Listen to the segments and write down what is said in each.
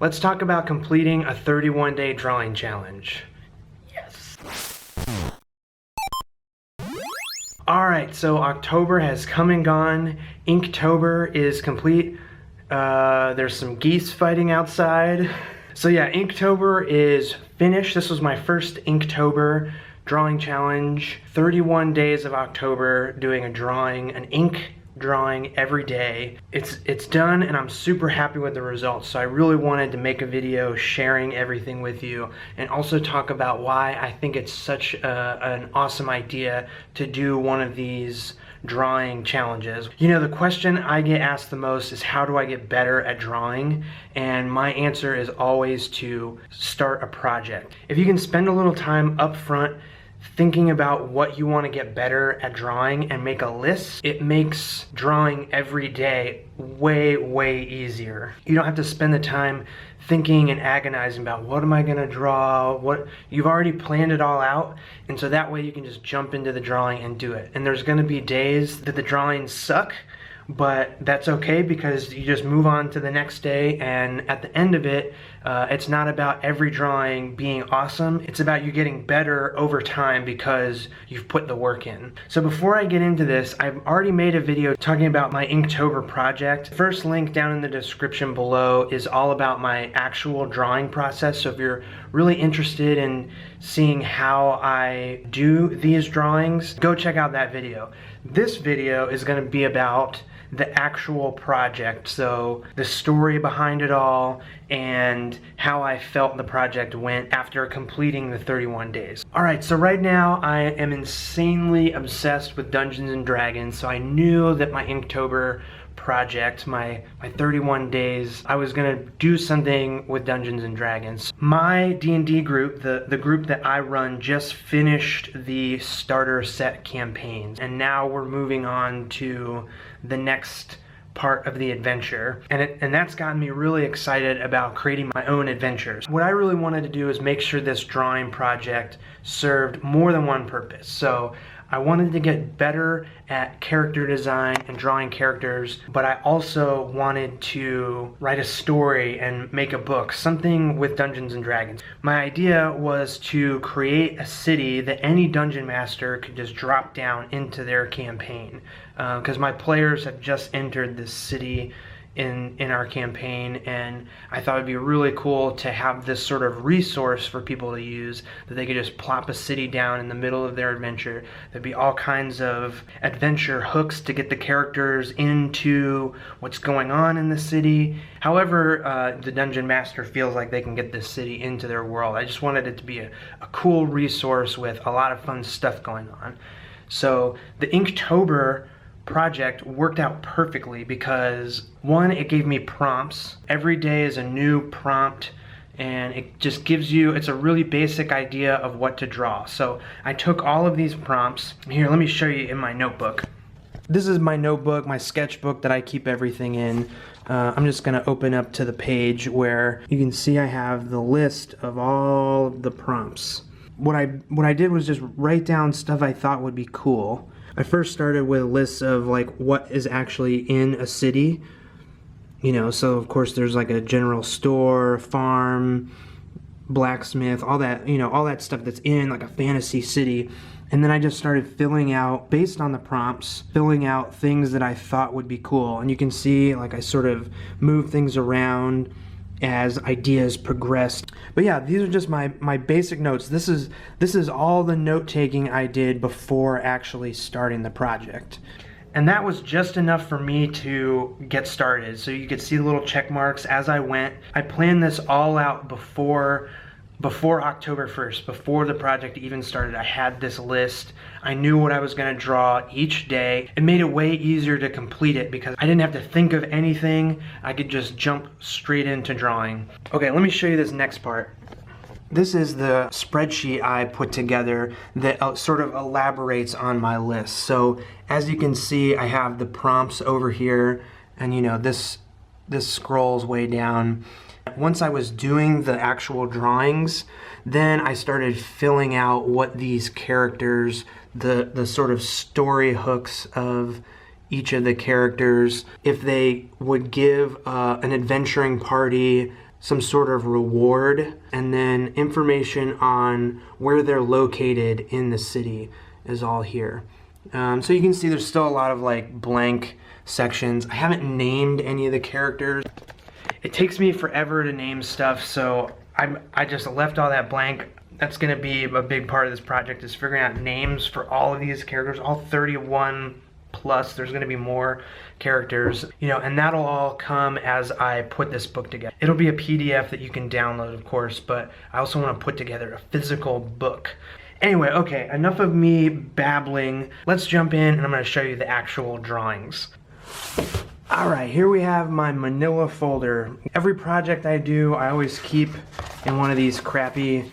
Let's talk about completing a 31-day drawing challenge. Yes. Alright, so October has come and gone. Inktober is complete. There's some geese fighting outside. So yeah, Inktober is finished. This was my first Inktober drawing challenge. 31 days of October doing a drawing, an ink drawing every day. It's done and I'm super happy with the results. So I really wanted to make a video sharing everything with you and also talk about why I think it's such an awesome idea to do one of these drawing challenges. You know, the question I get asked the most is how do I get better at drawing? And my answer is always to start a project. If you can spend a little time up front thinking about what you want to get better at drawing and make a list, it makes drawing every day way easier. You don't have to spend the time thinking and agonizing about what am I going to draw, what you've already planned it all out, and so that way you can just jump into the drawing and do it. And there's going to be days that the drawings suck, but that's okay because you just move on to the next day, and at the end of it, it's not about every drawing being awesome. It's about you getting better over time because you've put the work in. So before I get into this, I've already made a video talking about my Inktober project. The first link down in the description below is all about my actual drawing process. So if you're really interested in seeing how I do these drawings, go check out that video. This video is going to be about the actual project, so the story behind it all and how I felt the project went after completing the 31 days. Alright, so right now I am insanely obsessed with Dungeons and Dragons, so I knew that my Inktober project, my 31 days, I was gonna do something with Dungeons and Dragons. My D&D group, the group that I run, just finished the starter set campaigns, and now we're moving on to the next part of the adventure, and that's gotten me really excited about creating my own adventures. What I really wanted to do is make sure this drawing project served more than one purpose. So I wanted to get better at character design and drawing characters, but I also wanted to write a story and make a book, something with Dungeons and Dragons. My idea was to create a city that any dungeon master could just drop down into their campaign, because my players have just entered this city in our campaign, and I thought it'd be really cool to have this sort of resource for people to use, that they could just plop a city down in the middle of their adventure. There'd be all kinds of adventure hooks to get the characters into what's going on in the city. However the dungeon master feels like they can get this city into their world. I just wanted it to be a cool resource with a lot of fun stuff going on. So the Inktober project worked out perfectly because, one, it gave me prompts. Every day is a new prompt, and it just gives you, it's a really basic idea of what to draw. So I took all of these prompts. Here, let me show you in my notebook. This is my notebook, my sketchbook that I keep everything in. I'm just going to open up to the page where you can see I have the list of all the prompts. What I did was just write down stuff I thought would be cool. I first started with a list of like what is actually in a city, you know, so of course there's like a general store, farm, blacksmith, all that, you know, all that stuff that's in like a fantasy city. And then I just started filling out, based on the prompts, filling out things that I thought would be cool. And you can see like I sort of move things around as ideas progressed. But yeah, these are just my basic notes. This is all the note-taking I did before actually starting the project. And that was just enough for me to get started. So you could see the little check marks as I went. I planned this all out before October 1st, before the project even started. I had this list. I knew what I was going to draw each day. It made it way easier to complete it because I didn't have to think of anything. I could just jump straight into drawing. Okay, let me show you this next part. This is the spreadsheet I put together that sort of elaborates on my list. So as you can see, I have the prompts over here, and you know, this scrolls way down. Once I was doing the actual drawings, then I started filling out what these characters, the sort of story hooks of each of the characters, if they would give an adventuring party some sort of reward, and then information on where they're located in the city is all here. So you can see there's still a lot of like blank sections. I haven't named any of the characters. It takes me forever to name stuff, so I just left all that blank. That's gonna be a big part of this project, is figuring out names for all of these characters, all 31 plus. There's gonna be more characters, you know, and that'll all come as I put this book together. It'll be a PDF that you can download, of course, but I also want to put together a physical book. Anyway, okay, enough of me babbling. Let's jump in and I'm going to show you the actual drawings. Alright, here we have my manila folder. Every project I do, I always keep in one of these crappy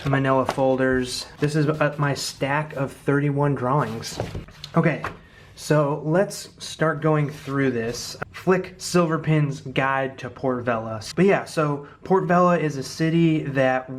manila folders. This is my stack of 31 drawings. Okay, so let's start going through this. Flick Silverpin's Guide to Port Vella. But yeah, so Port Vella is a city that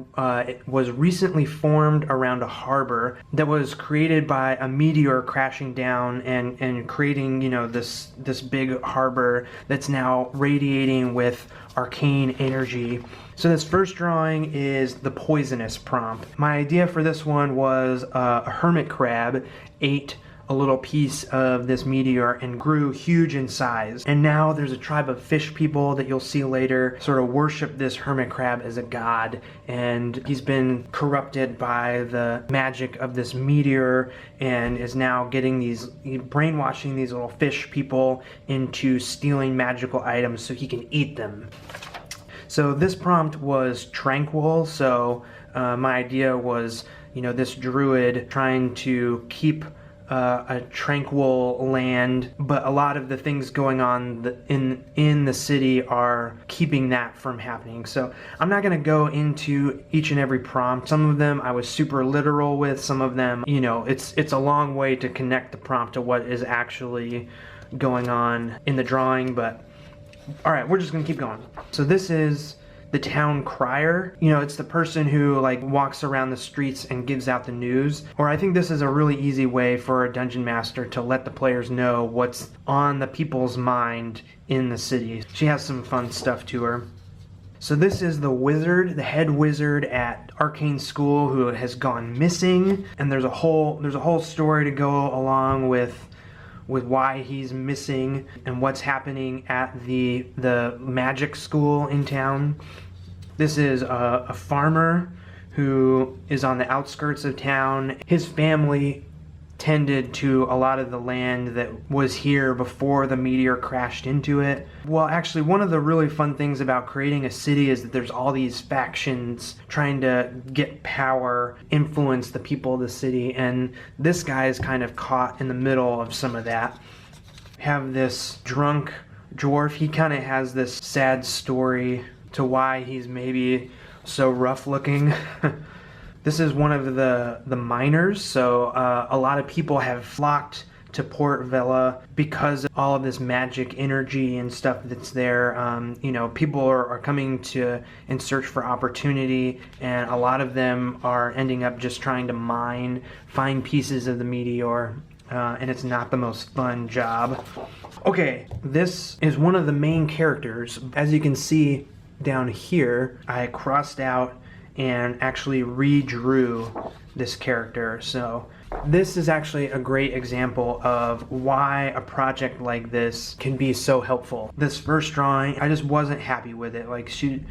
was recently formed around a harbor that was created by a meteor crashing down and creating, you know, this big harbor that's now radiating with arcane energy. So this first drawing is the poisonous prompt. My idea for this one was a hermit crab ate a little piece of this meteor and grew huge in size. And now there's a tribe of fish people that you'll see later sort of worship this hermit crab as a god, and he's been corrupted by the magic of this meteor and is now brainwashing these little fish people into stealing magical items so he can eat them. So this prompt was tranquil, so my idea was, you know, this druid trying to keep a tranquil land, but a lot of the things going on in the city are keeping that from happening. So I'm not going to go into each and every prompt. Some of them I was super literal with, some of them, you know, it's a long way to connect the prompt to what is actually going on in the drawing, but alright, we're just going to keep going. So this is the town crier. You know, it's the person who like walks around the streets and gives out the news. Or I think this is a really easy way for a dungeon master to let the players know what's on the people's mind in the city. She has some fun stuff to her. So this is the wizard, the head wizard at Arcane School, who has gone missing, and there's a whole story to go along with why he's missing and what's happening at the magic school in town. This is a farmer who is on the outskirts of town. His family tended to a lot of the land that was here before the meteor crashed into it. Well, actually, one of the really fun things about creating a city is that there's all these factions trying to get power, influence the people of the city, and this guy is kind of caught in the middle of some of that. Have this drunk dwarf. He kind of has this sad story to why he's maybe so rough looking. This is one of the miners, so a lot of people have flocked to Port Vella because of all of this magic energy and stuff that's there. You know, people are coming to in search for opportunity, and a lot of them are ending up just trying to find pieces of the meteor, and it's not the most fun job. Okay, this is one of the main characters. As you can see down here, I crossed out and actually redrew this character. So this is actually a great example of why a project like this can be so helpful. This first drawing, I just wasn't happy with it. Like she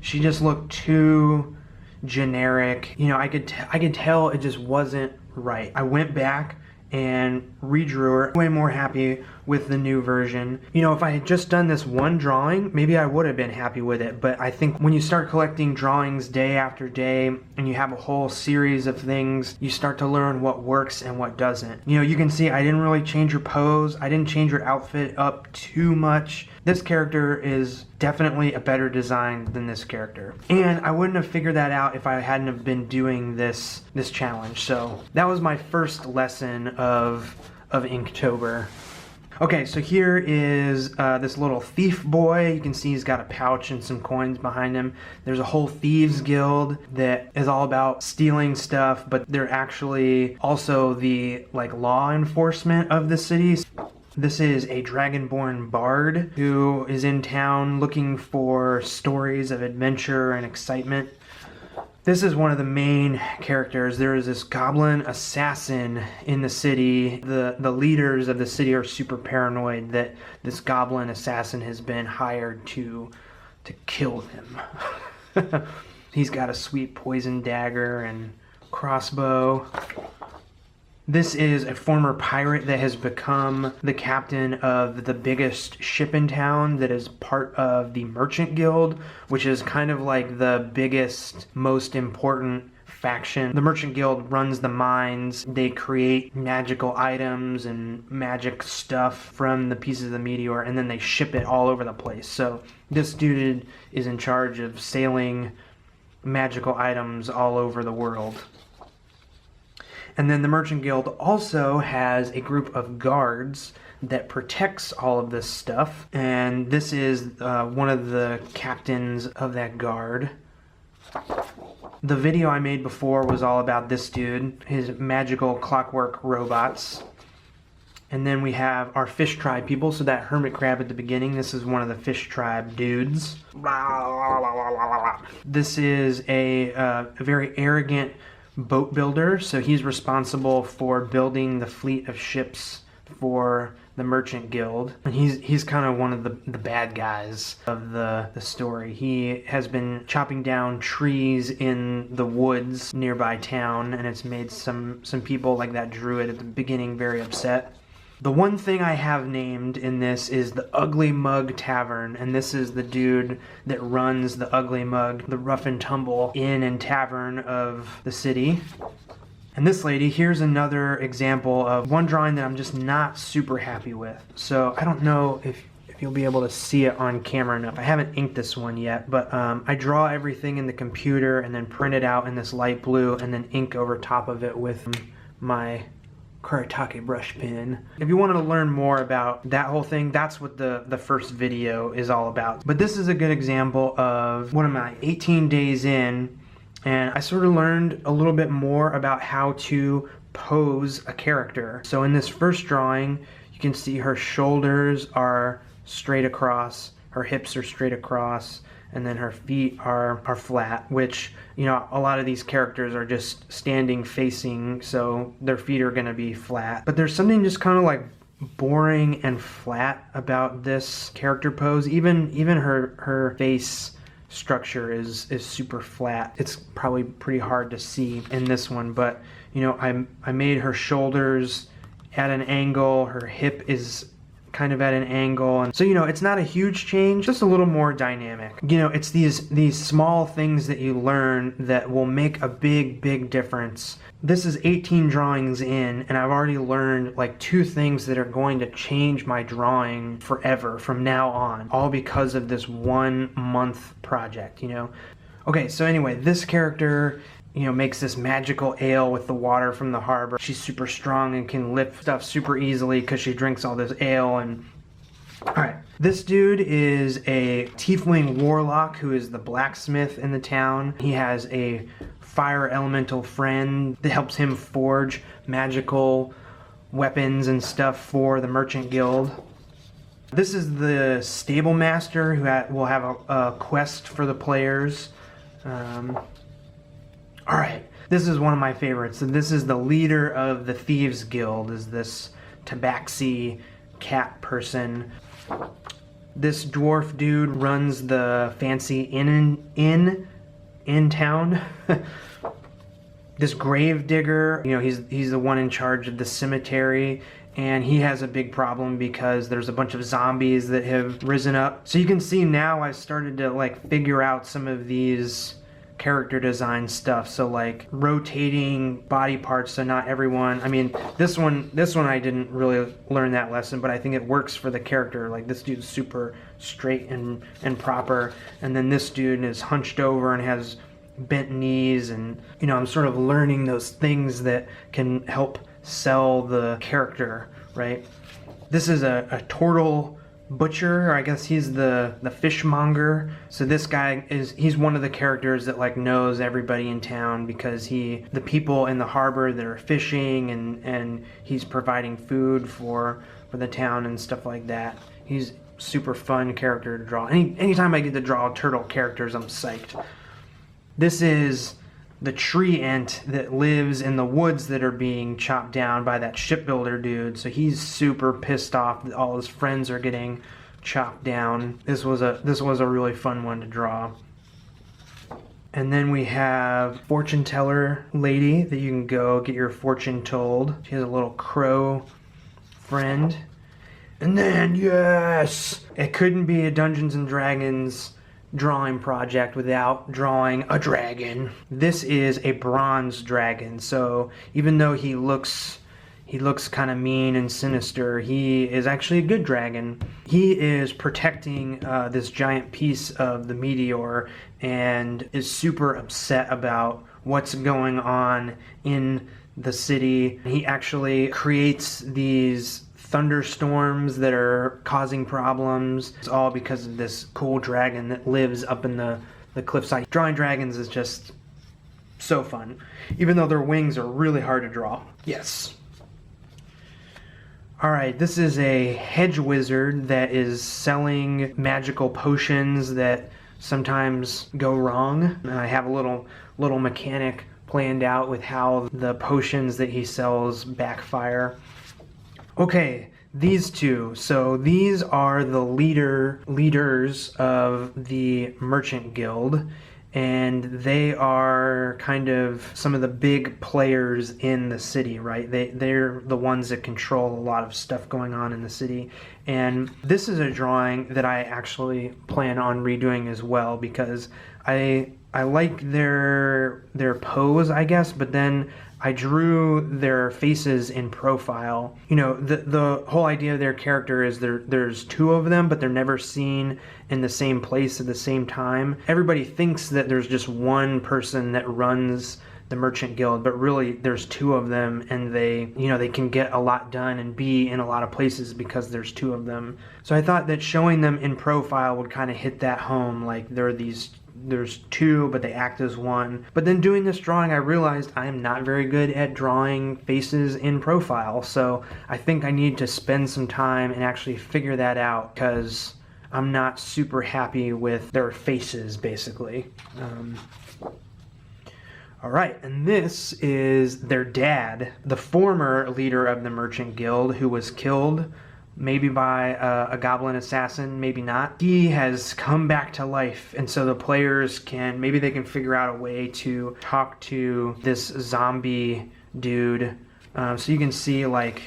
just looked too generic. You know, I could tell it just wasn't right. I went back and redrew her. Way more happy with the new version. You know, if I had just done this one drawing, maybe I would have been happy with it, but I think when you start collecting drawings day after day and you have a whole series of things, you start to learn what works and what doesn't. You know, you can see I didn't really change her pose, I didn't change her outfit up too much. This character is definitely a better design than this character. And I wouldn't have figured that out if I hadn't have been doing this challenge. So that was my first lesson of Inktober. Okay, so here is this little thief boy. You can see he's got a pouch and some coins behind him. There's a whole thieves guild that is all about stealing stuff, but they're actually also the like law enforcement of the city. This is a dragonborn bard who is in town looking for stories of adventure and excitement. This is one of the main characters. There is this goblin assassin in the city. The leaders of the city are super paranoid that this goblin assassin has been hired to kill them. He's got a sweet poison dagger and crossbow. This is a former pirate that has become the captain of the biggest ship in town that is part of the Merchant Guild, which is kind of like the biggest, most important faction. The Merchant Guild runs the mines. They create magical items and magic stuff from the pieces of the meteor, and then they ship it all over the place. So this dude is in charge of sailing magical items all over the world. And then the Merchant Guild also has a group of guards that protects all of this stuff. And this is one of the captains of that guard. The video I made before was all about this dude, his magical clockwork robots. And then we have our fish tribe people. So that hermit crab at the beginning, this is one of the fish tribe dudes. This is a very arrogant boat builder, so he's responsible for building the fleet of ships for the Merchant Guild. And he's kind of one of the bad guys of the story. He has been chopping down trees in the woods nearby town, and it's made some people like that druid at the beginning very upset. The one thing I have named in this is the Ugly Mug Tavern, and this is the dude that runs the Ugly Mug, the rough and tumble inn and tavern of the city. And this lady, here's another example of one drawing that I'm just not super happy with. So I don't know if you'll be able to see it on camera enough. I haven't inked this one yet, but I draw everything in the computer and then print it out in this light blue and then ink over top of it with my Karatake brush pen. If you wanted to learn more about that whole thing, that's what the first video is all about. But this is a good example of one of my 18 days in, and I sort of learned a little bit more about how to pose a character. So in this first drawing, you can see her shoulders are straight across, her hips are straight across, and then her feet are flat, which, you know, a lot of these characters are just standing facing, so their feet are gonna be flat. But there's something just kind of like boring and flat about this character pose. Even her face structure is super flat. It's probably pretty hard to see in this one, but you know, I made her shoulders at an angle, her hip is kind of at an angle, and so, you know, it's not a huge change, just a little more dynamic. You know, it's these small things that you learn that will make a big difference. This is 18 drawings in, and I've already learned like 2 things that are going to change my drawing forever from now on, all because of this 1 month project, you know. Okay, so anyway, this character, you know, makes this magical ale with the water from the harbor. She's super strong and can lift stuff super easily because she drinks all this ale. And alright, this dude is a tiefling warlock who is the blacksmith in the town. He has a fire elemental friend that helps him forge magical weapons and stuff for the Merchant Guild. This is the stable master who will have a quest for the players. Alright, this is one of my favorites. This is the leader of the Thieves Guild, is this tabaxi cat person. This dwarf dude runs the fancy inn in town. This Gravedigger, you know, he's the one in charge of the cemetery, and he has a big problem because there's a bunch of zombies that have risen up. So you can see now I started to like figure out some of these character design stuff, so like rotating body parts so not everyone, I mean this one I didn't really learn that lesson, but I think it works for the character. Like this dude's super straight and proper, and then this dude is hunched over and has bent knees, and you know, I'm sort of learning those things that can help sell the character, right? This is a turtle butcher, or I guess he's the fishmonger. So this guy he's one of the characters that like knows everybody in town because the people in the harbor that are fishing, and he's providing food for for the town and stuff like that. He's super fun character to draw. Anytime I get to draw turtle characters, I'm psyched. This is the tree ant that lives in the woods that are being chopped down by that shipbuilder dude. So he's super pissed off that all his friends are getting chopped down. This was a really fun one to draw. And then we have fortune teller lady that you can go get your fortune told. She has a little crow friend. And then, yes, it couldn't be a Dungeons and Dragons drawing project without drawing a dragon. This is a bronze dragon, so even though he looks kind of mean and sinister, he is actually a good dragon. He is protecting this giant piece of the meteor and is super upset about what's going on in the city. He actually creates these thunderstorms that are causing problems. It's all because of this cool dragon that lives up in the cliffside. Drawing dragons is just so fun, even though their wings are really hard to draw. Yes. Alright, this is a hedge wizard that is selling magical potions that sometimes go wrong. I have a little mechanic planned out with how the potions that he sells backfire. Okay, these two. So these are the leaders of the Merchant Guild, and they are kind of some of the big players in the city, right? They're the ones that control a lot of stuff going on in the city. And this is a drawing that I actually plan on redoing as well, because I like their pose, I guess, but then I drew their faces in profile. You know, the whole idea of their character is there's two of them, but they're never seen in the same place at the same time. Everybody thinks that there's just one person that runs the Merchant Guild, but really there's two of them, and they can get a lot done and be in a lot of places because there's two of them. So I thought that showing them in profile would kind of hit that home, like there's two, but they act as one. But then doing this drawing, I realized I am not very good at drawing faces in profile, so I think I need to spend some time and actually figure that out, because I'm not super happy with their faces, basically. Alright, and this is their dad, the former leader of the Merchant Guild, who was killed maybe by a goblin assassin, maybe not. He has come back to life, and so the players maybe they can figure out a way to talk to this zombie dude. So you can see, like,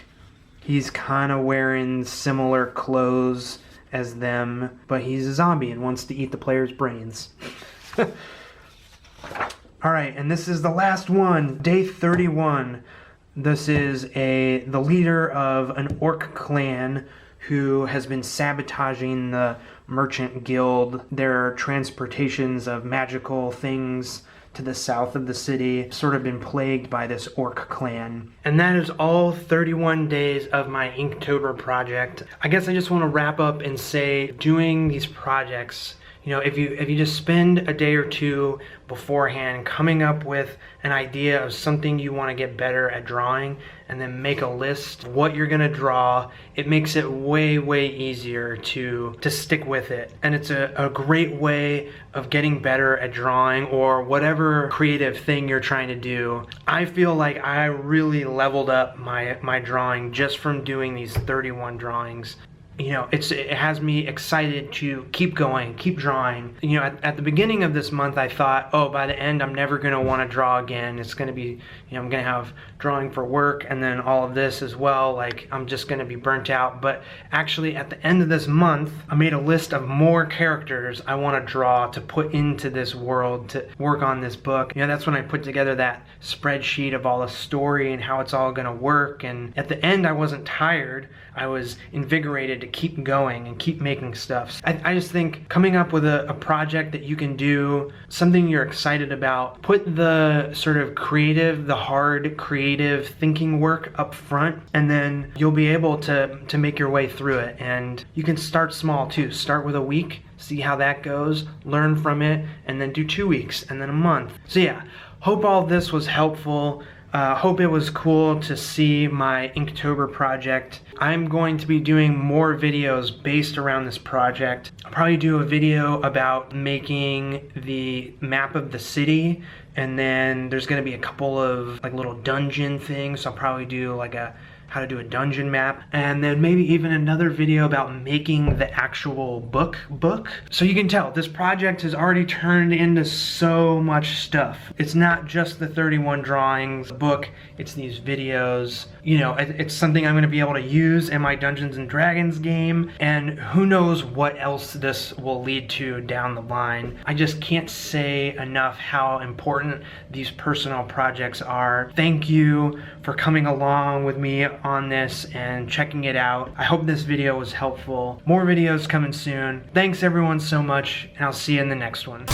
he's kind of wearing similar clothes as them, but he's a zombie and wants to eat the players' brains. Alright, and this is the last one, day 31. This is the leader of an orc clan who has been sabotaging the Merchant Guild, their transportations of magical things to the south of the city, sort of been plagued by this orc clan. And that is all 31 days of my Inktober project. I guess I just want to wrap up and say, doing these projects, you know, if you just spend a day or two beforehand coming up with an idea of something you want to get better at drawing, and then make a list of what you're going to draw, it makes it way easier to stick with it. And it's a great way of getting better at drawing, or whatever creative thing you're trying to do. I feel like I really leveled up my drawing just from doing these 31 drawings. You know, it has me excited to keep going, keep drawing. You know, at the beginning of this month, I thought, oh, by the end, I'm never going to want to draw again. It's going to be, you know, I'm going to have drawing for work and then all of this as well. Like, I'm just going to be burnt out. But actually, at the end of this month, I made a list of more characters I want to draw to put into this world, to work on this book. You know, that's when I put together that spreadsheet of all the story and how it's all going to work. And at the end, I wasn't tired. I was invigorated to keep going and keep making stuff. I just think coming up with a project that you can do, something you're excited about, put the sort of creative, the hard creative thinking work up front, and then you'll be able to make your way through it. And you can start small too. Start with a week, see how that goes, learn from it, and then do 2 weeks, and then a month. So yeah, hope all this was helpful. Hope it was cool to see my Inktober project. I'm going to be doing more videos based around this project. I'll probably do a video about making the map of the city, and then there's going to be a couple of like little dungeon things. So I'll probably do like a how to do a dungeon map, and then maybe even another video about making the actual book. So you can tell this project has already turned into so much stuff. It's not just the 31 drawings book, it's these videos. You know, it's something I'm going to be able to use in my Dungeons and Dragons game, and who knows what else this will lead to down the line. I just can't say enough how important these personal projects are. Thank you for coming along with me on this and checking it out. I hope this video was helpful. More videos coming soon. Thanks everyone so much, and I'll see you in the next one.